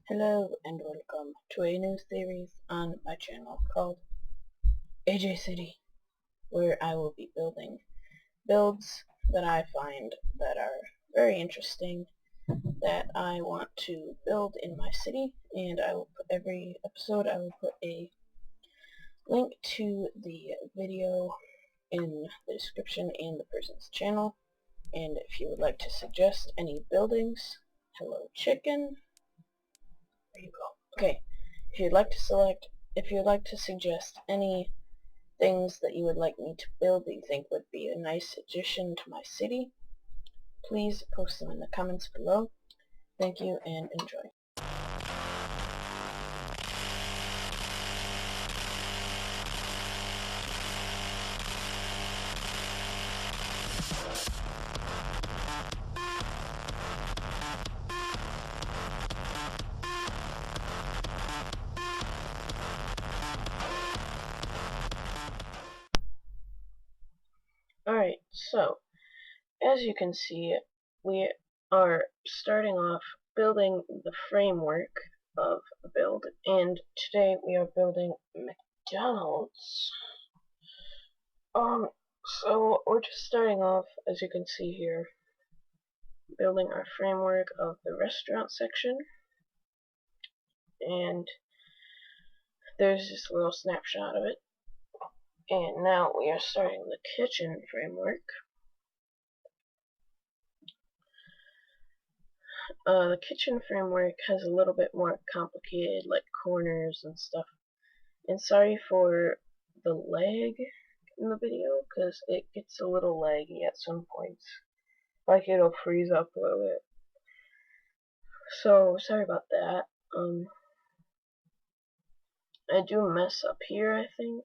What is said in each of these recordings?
Hello and welcome to a new series on my channel called AJ City, where I will be building builds that I find that are very interesting that I want to build in my city, and I will put every episode I will put a link to the video in the description and the person's channel. And if you would like to suggest any buildings, hello chicken. There you go. Okay, if you'd like to suggest any things that you would like me to build that you think would be a nice addition to my city, please post them in the comments below. Thank you and enjoy. Alright, so as you can see, we are starting off building the framework of a build, and today we are building McDonald's. So we're just starting off, as you can see here, building our framework of the restaurant section, and there's just a little snapshot of it. And now we are starting the kitchen framework. The kitchen framework has a little bit more complicated, like corners and stuff. And sorry for the lag in the video, because it gets a little laggy at some points. Like it'll freeze up a little bit. So sorry about that. I do mess up here, I think.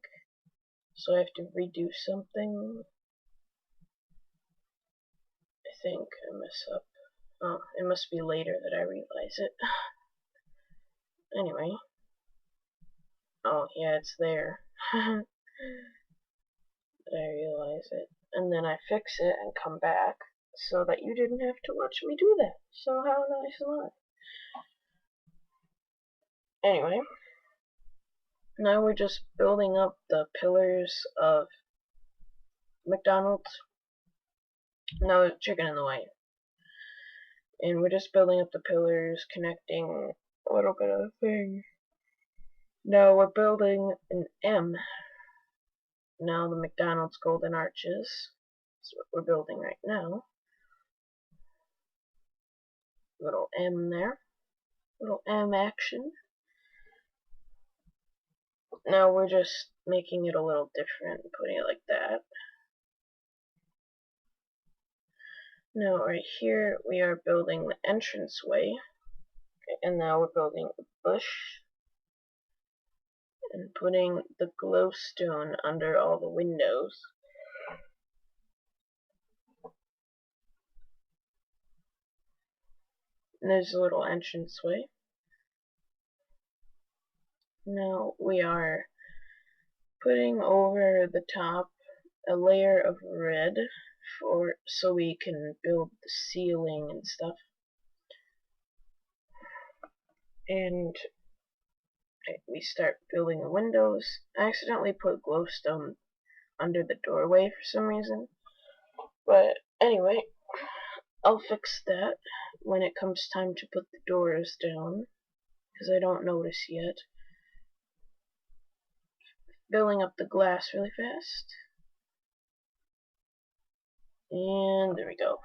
So I have to redo something. I think I mess up. Oh, it must be later that I realize it. Anyway. Oh, yeah, it's there. That I realize it. And then I fix it and come back so that you didn't have to watch me do that. So how nice am I? Anyway. Now we're just building up the pillars of McDonald's. No chicken in the way. And we're just building up the pillars, connecting a little bit of thing. Now we're building an M. Now the McDonald's golden arches. That's what we're building right now. Little M there. Little M action. Now we're just making it a little different, putting it like that. Now right here we are building the entranceway. And now we're building a bush. And putting the glowstone under all the windows. And there's a little entranceway. Now we are putting over the top a layer of red so we can build the ceiling and stuff. And we start building the windows. I accidentally put glowstone under the doorway for some reason. But anyway, I'll fix that when it comes time to put the doors down, because I don't notice yet. Building up the glass really fast. And there we go.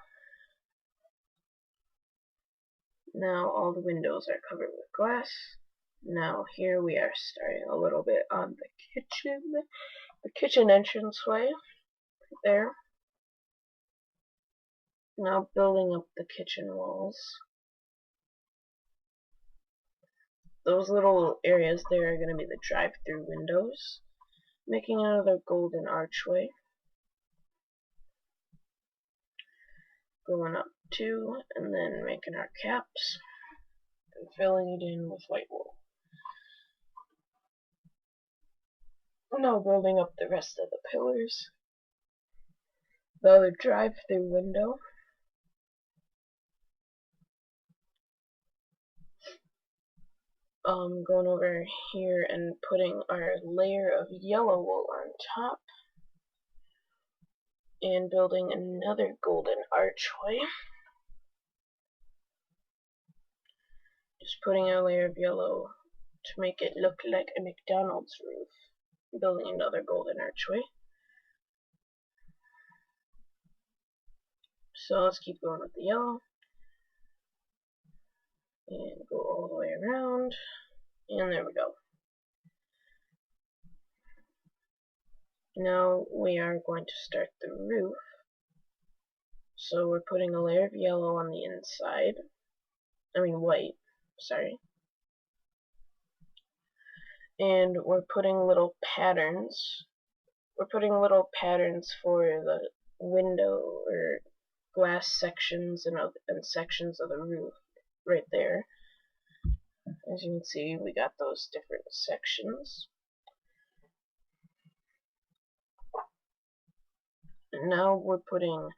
Now all the windows are covered with glass. Now here we are starting a little bit on the kitchen entranceway, right there. Now building up the kitchen walls. Those little areas there are going to be the drive-through windows, making another golden archway. Going up two, and then making our caps, and filling it in with white wool. Now building up the rest of the pillars. The other drive-through window. going over here and putting our layer of yellow wool on top and building another golden archway. Just putting a layer of yellow to make it look like a McDonald's roof. Building another golden archway. So let's keep going with the yellow. And go all the way around. And there we go. Now we are going to start the roof. So we're putting a layer of yellow on the inside. I mean white, sorry. And we're putting little patterns. We're putting little patterns for the window or glass sections and sections of the roof right there. As you can see, we got those different sections. And now we're putting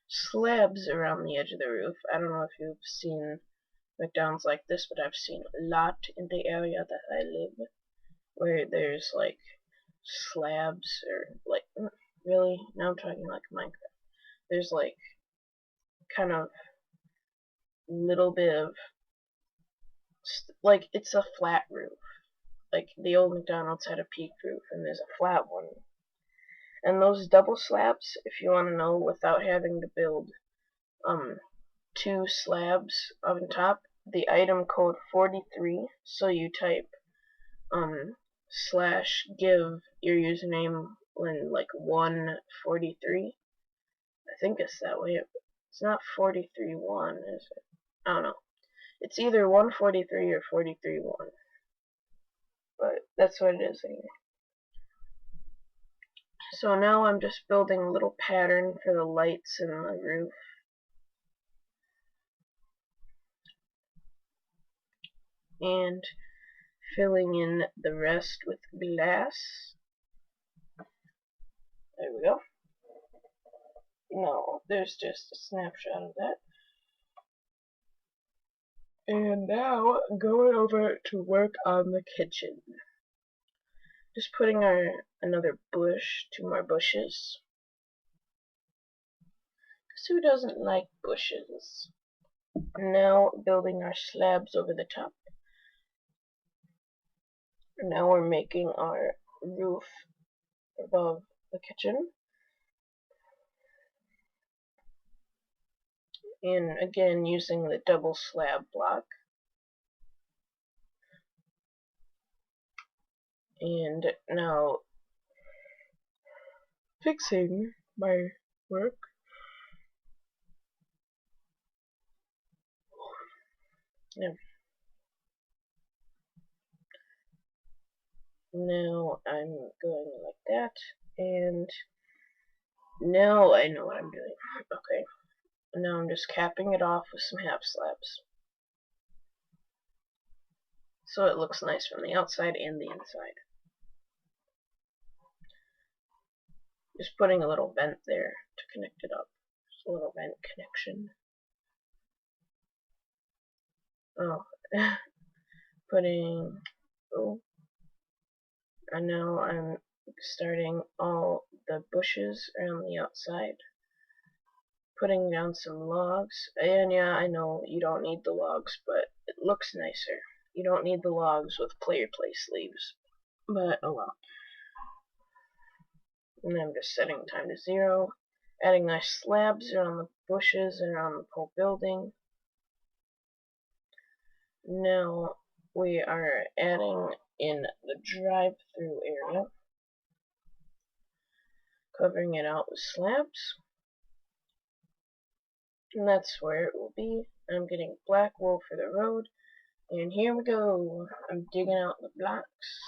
slabs around the edge of the roof. I don't know if you've seen McDonald's like this, but I've seen a lot in the area that I live, where there's like slabs, or like, really? Now I'm talking like Minecraft. There's like kind of little bit of, like, it's a flat roof. Like the old McDonald's had a peak roof, and there's a flat one. And those double slabs, if you want to know, without having to build 2 slabs on top, the item code 43, so you type /give your username in like 143. I think it's that way. It's not 43-1, is it? I don't know. It's either 143 or 43-1. But that's what it is anyway. So now I'm just building a little pattern for the lights and the roof. And filling in the rest with glass. There we go. No, there's just a snapshot of that. And now going over to work on the kitchen. Just putting another bush, 2 more bushes. Because who doesn't like bushes? Now building our slabs over the top. Now we're making our roof above the kitchen. And again, using the double slab block. And now fixing my work. Yeah. Now I'm going like that, and now I know what I'm doing. Okay. Now I'm just capping it off with some half slabs. So it looks nice from the outside and the inside. Just putting a little vent there to connect it up. Just a little vent connection. Oh. Putting... Oh. And now I'm starting all the bushes around the outside. Putting down some logs. And yeah, I know you don't need the logs, but it looks nicer. You don't need the logs with player place leaves. But oh well. And I'm just setting time to 0. Adding nice slabs around the bushes and around the whole building. Now we are adding in the drive-through area. Covering it out with slabs. And that's where it will be. I'm getting black wool for the road. And here we go. I'm digging out the blocks.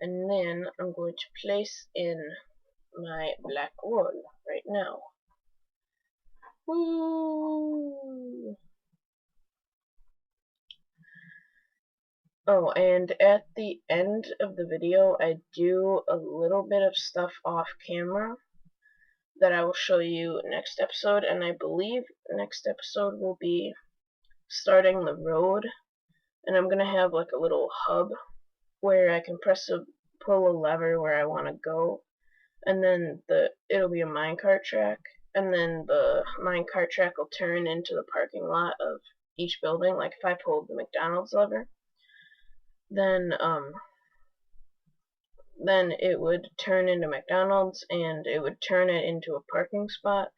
And then I'm going to place in my black wool right now. Woo! Oh, and at the end of the video, I do a little bit of stuff off camera that I will show you next episode, and I believe next episode will be starting the road And I'm gonna have like a little hub where I can pull a lever where I want to go, and then it'll be a minecart track, and then the minecart track will turn into the parking lot of each building. Like if I pulled the McDonald's lever, then it would turn into McDonald's, and it would turn it into a parking spot.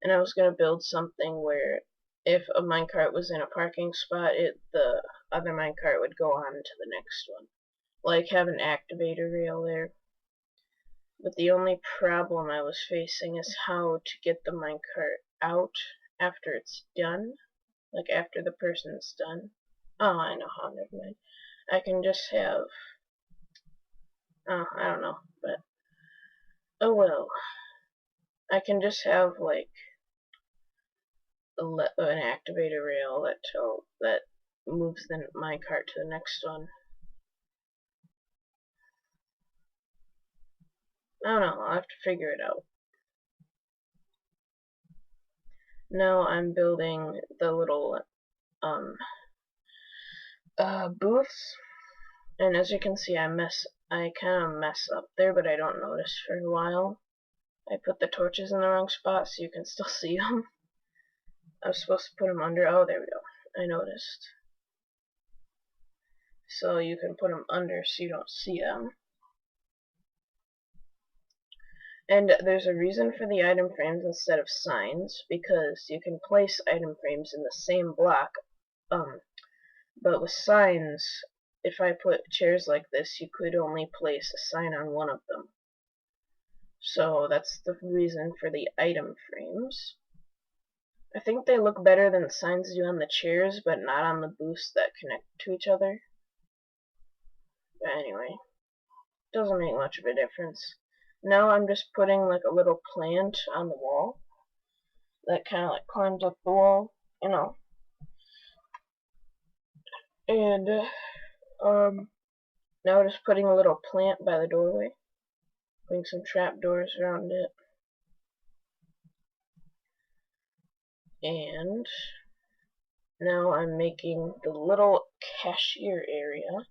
And I was gonna build something where if a minecart was in a parking spot, the other minecart would go on to the next one. Like have an activator rail there. But the only problem I was facing is how to get the minecart out after it's done. Like after the person's done. Oh, I know how, never mind. I can just have... I don't know, but... oh well. I can just have, like, an activator rail that moves the minecart to the next one. I don't know, I'll have to figure it out. Now I'm building the little booths, and as you can see I kind of mess up there, but I don't notice for a while. I put the torches in the wrong spot so you can still see them. I was supposed to put them under. Oh, there we go. I noticed. So you can put them under so you don't see them. And there's a reason for the item frames instead of signs, because you can place item frames in the same block. But with signs, if I put chairs like this, you could only place a sign on one of them. So that's the reason for the item frames. I think they look better than the signs do on the chairs, but not on the booths that connect to each other. But anyway, doesn't make much of a difference. Now I'm just putting like a little plant on the wall that kind of like climbs up the wall, you know. And now just putting a little plant by the doorway, putting some trapdoors around it. And now I'm making the little cashier area.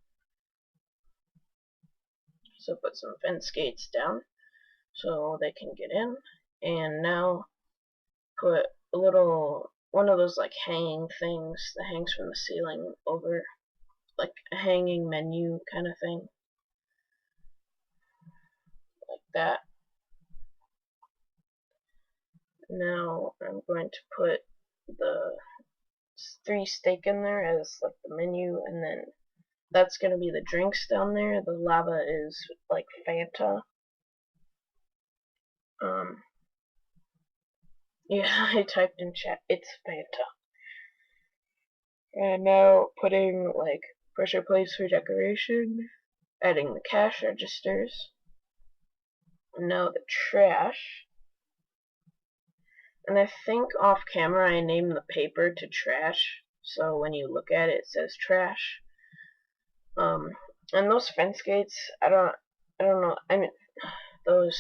So put some fence gates down so they can get in. And now put a little, one of those like hanging things that hangs from the ceiling over, like a hanging menu kind of thing. Like that. Now I'm going to put the 3 steak in there as like the menu, and then that's going to be the drinks down there. The lava is like Fanta. Yeah, I typed in chat, it's Fanta. And now putting like pressure plates for decoration, adding the cash registers. Now the trash. And I think off camera I named the paper to trash, so when you look at it, it says trash. And those fence gates, I don't know. I mean, those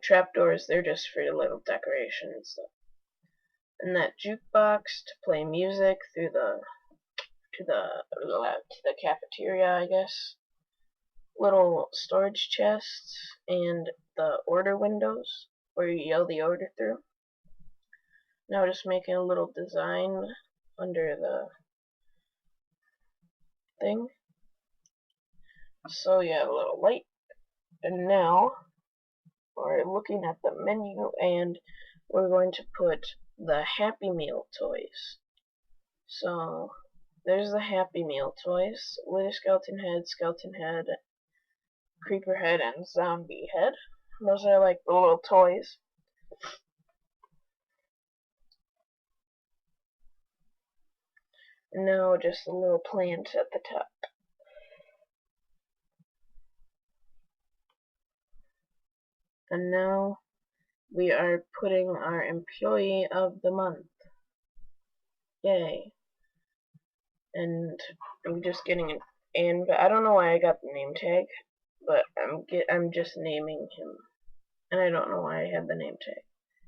trapdoors, they're just for little decoration and stuff. And that jukebox to play music through to the cafeteria, I guess. Little storage chests and the order windows where you yell the order through. Now just making a little design under the thing. So you have a little light. And now we're looking at the menu, and we're going to put the Happy Meal toys. So there's the Happy Meal toys: Wither Skeleton Head, Creeper Head, and Zombie Head. Those are like the little toys. And now just a little plant at the top. And now we are putting our employee of the month. Yay. And I'm just getting an and I don't know why I got the name tag, but I'm just naming him. And I don't know why I had the name tag.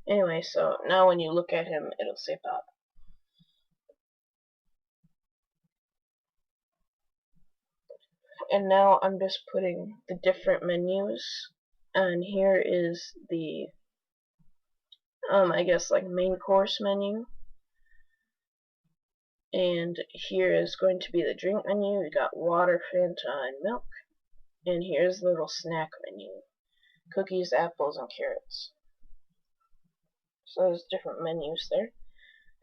Anyway, so now when you look at him, it'll say Bob. and now I'm just putting the different menus, and here is the I guess like main course menu, and here is going to be the drink menu. We got water, Fanta, and milk, and here's the little snack menu: cookies, apples, and carrots. So there's different menus there.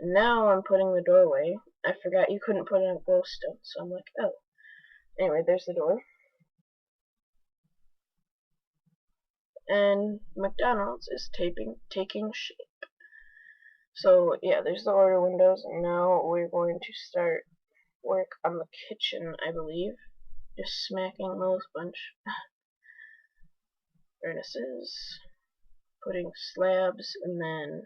And now I'm putting the doorway. I forgot you couldn't put in a glowstone, so I'm like, oh. Anyway, there's the door. And McDonald's is taking shape. So yeah, there's the order windows, and now we're going to start work on the kitchen, I believe. Just smacking those bunch furnaces, putting slabs, and then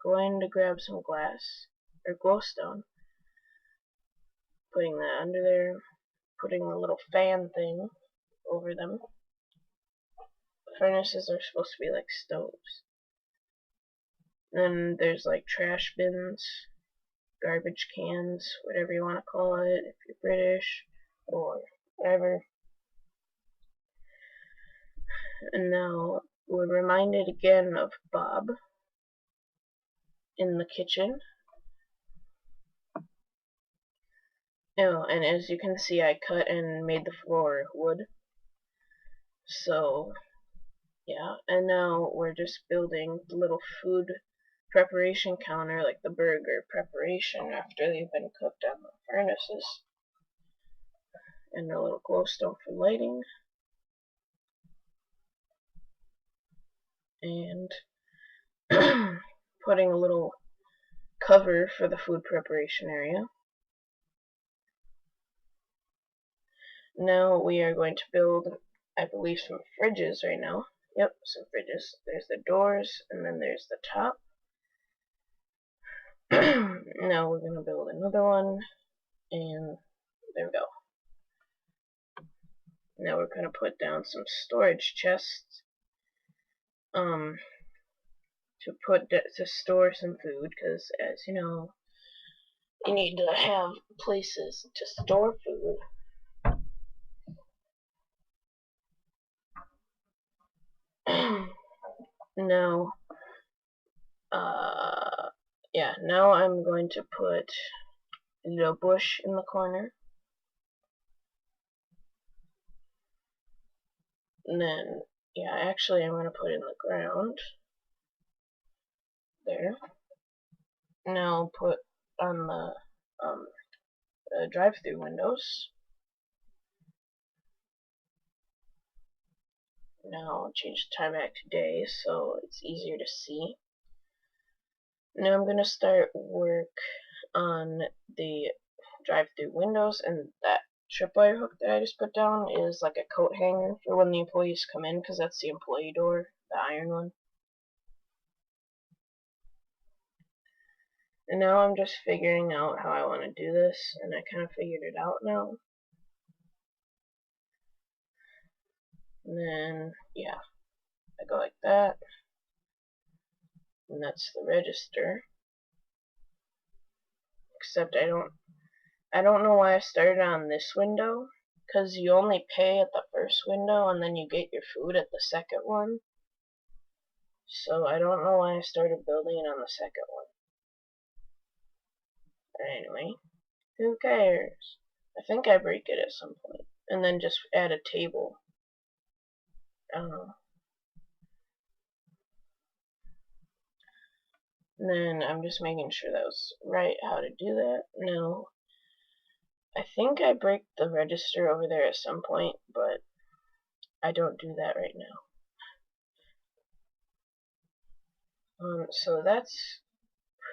going to grab some glass or glowstone, putting that under there, putting the little fan thing over them. Furnaces are supposed to be like stoves. Then there's like trash bins, garbage cans, whatever you want to call it if you're British or whatever. And now we're reminded again of Bob in the kitchen. Oh, and as you can see, I cut and made the floor wood. So yeah, and now we're just building the little food preparation counter, like the burger preparation after they've been cooked on the furnaces, and a little glowstone for lighting, and putting a little cover for the food preparation area. Now we are going to build, I believe, some fridges right now. Yep, some fridges. There's the doors, and then there's the top. Now we're going to build another one, and there we go. Now we're going to put down some storage chests to store some food, because as you know, you need to have places to store food. Now, yeah, now I'm going to put a little bush in the corner. And then, yeah, actually I'm going to put it in the ground. There. Now put on the drive-through windows. Now change the time back to day so it's easier to see. Now I'm going to start work on the drive-through windows, and that tripwire hook that I just put down is like a coat hanger for when the employees come in, because that's the employee door, the iron one. And now I'm just figuring out how I want to do this, and I kind of figured it out now. And then, yeah, I go like that, and that's the register. Except I don't know why I started on this window, because you only pay at the first window, and then you get your food at the second one. So I don't know why I started building it on the second one. But anyway, who cares? I think I break it at some point, and then just add a table. I don't know. And then I'm just making sure that was right, how to do that. No, I think I break the register over there at some point, but I don't do that right now. So that's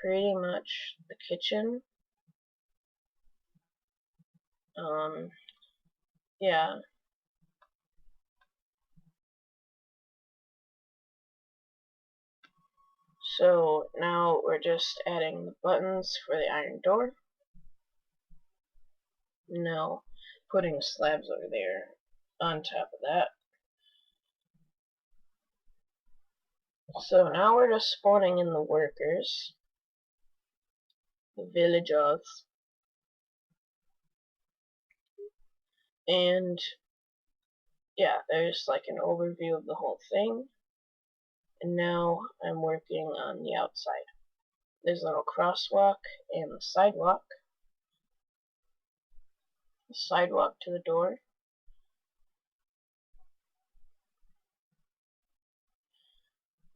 pretty much the kitchen. Yeah. So now we're just adding the buttons for the iron door. Now putting slabs over there on top of that. So now we're just spawning in the workers, the villagers. And yeah, there's like an overview of the whole thing. And now I'm working on the outside. There's a little crosswalk and the sidewalk. The sidewalk to the door.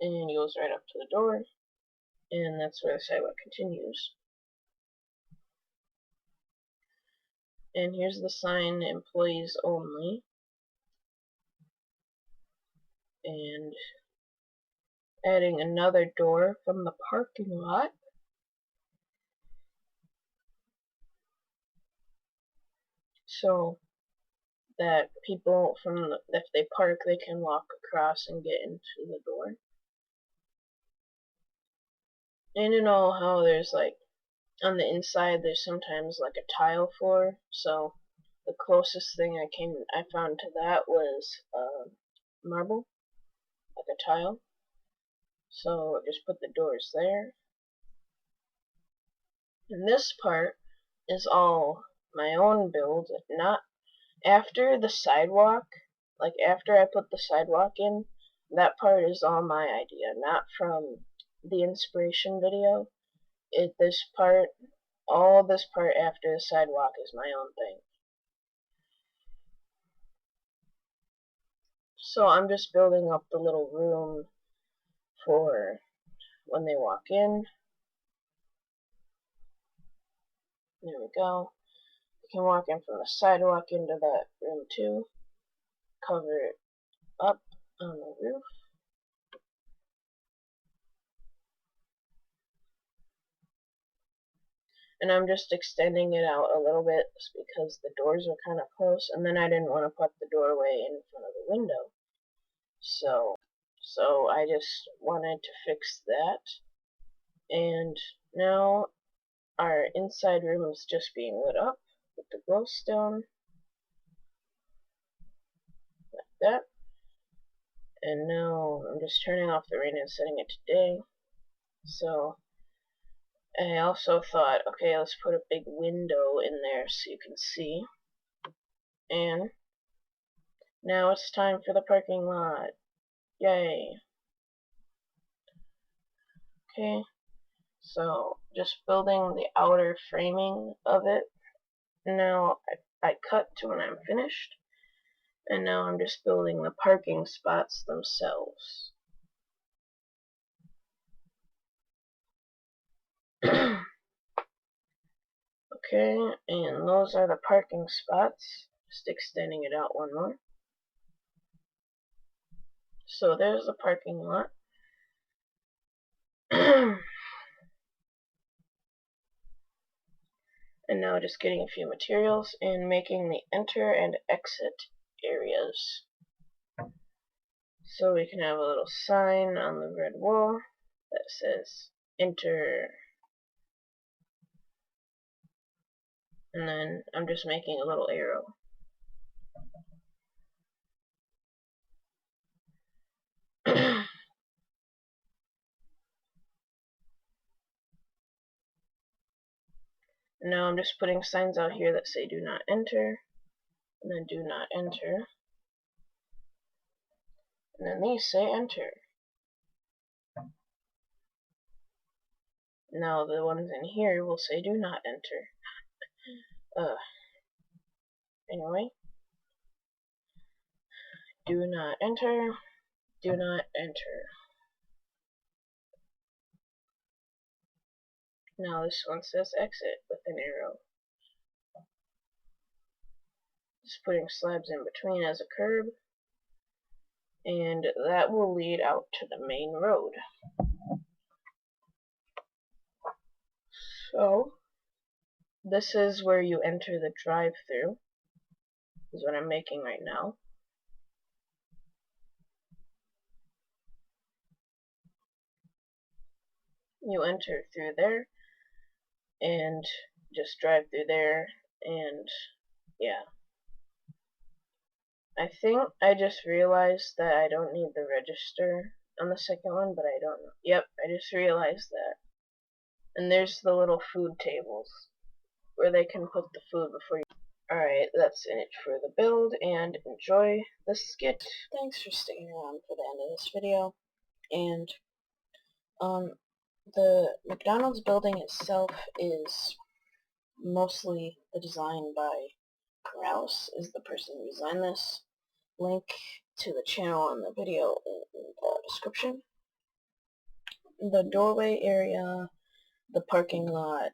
And it goes right up to the door. And that's where the sidewalk continues. And here's the sign, employees only. And adding another door from the parking lot. So that people if they park, they can walk across and get into the door. And you know how there's like, on the inside there's sometimes like a tile floor, so the closest thing I found to that was marble, like a tile. So just put the doors there. And this part is all my own build, not after the sidewalk. Like after I put the sidewalk in, that part is all my idea, not from the inspiration video. All this part after the sidewalk is my own thing. So I'm just building up the little room for when they walk in. There we go. You can walk in from the sidewalk into that room too. Cover it up on the roof. And I'm just extending it out a little bit because the doors are kind of close, and then I didn't want to put the doorway in front of the window. So I just wanted to fix that. And now our inside room is just being lit up with the glowstone, like that. And now I'm just turning off the rain and setting it to day. So I also thought, okay, let's put a big window in there so you can see. And now it's time for the parking lot. Yay. Okay, so just building the outer framing of it. Now I cut to when I'm finished. And now I'm just building the parking spots themselves. Okay, and those are the parking spots. Just extending it out one more. So there's the parking lot. And now just getting a few materials and making the enter and exit areas. So we can have a little sign on the red wall that says enter. And then I'm just making a little arrow. Now I'm just putting signs out here that say do not enter, and then do not enter, and then these say enter. Now the ones in here will say do not enter. Anyway, do not enter, do not enter. Now this one says exit with an arrow. Just putting slabs in between as a curb, and that will lead out to the main road. So this is where you enter the drive-through, is what I'm making right now. You enter through there and just drive through there, and yeah. I think I just realized that I don't need the register on the second one, but I don't know. Yep, I just realized that. And there's the little food tables where they can put the food before you. Alright, that's it for the build, and enjoy the skit. Thanks for sticking around for the end of this video. And, the McDonald's building itself is mostly the design by Rouse, is the person who designed this. Link to the channel and the video in the description. The doorway area, the parking lot,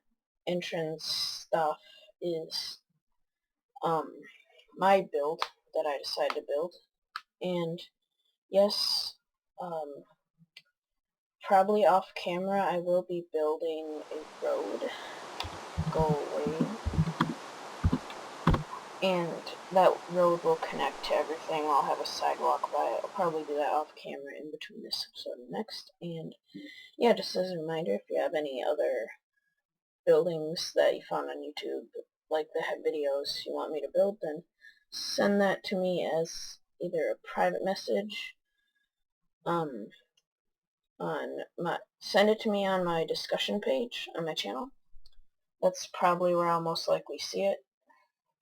entrance stuff is my build that I decided to build. And yes, probably off camera I will be building a road go away, and that road will connect to everything. I'll have a sidewalk by it. I'll probably do that off camera in between this episode and next. And yeah, just as a reminder, if you have any other buildings that you found on YouTube, like the videos you want me to build, then send that to me as either a private message, send it to me on my discussion page on my channel. That's probably where I'll most likely see it.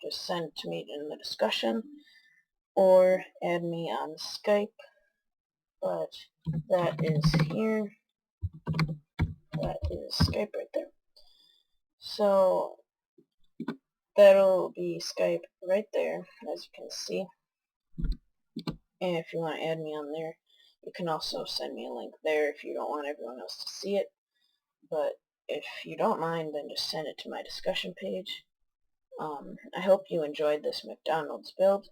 Just send it to me in the discussion, or add me on Skype, but that is here. That is Skype right there. So that'll be Skype right there, as you can see. And if you want to add me on there, you can also send me a link there if you don't want everyone else to see it. But if you don't mind, then just send it to my discussion page. I hope you enjoyed this McDonald's build,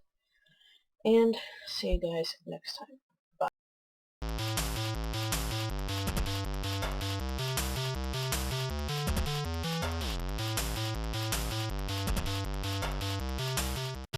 and see you guys next time.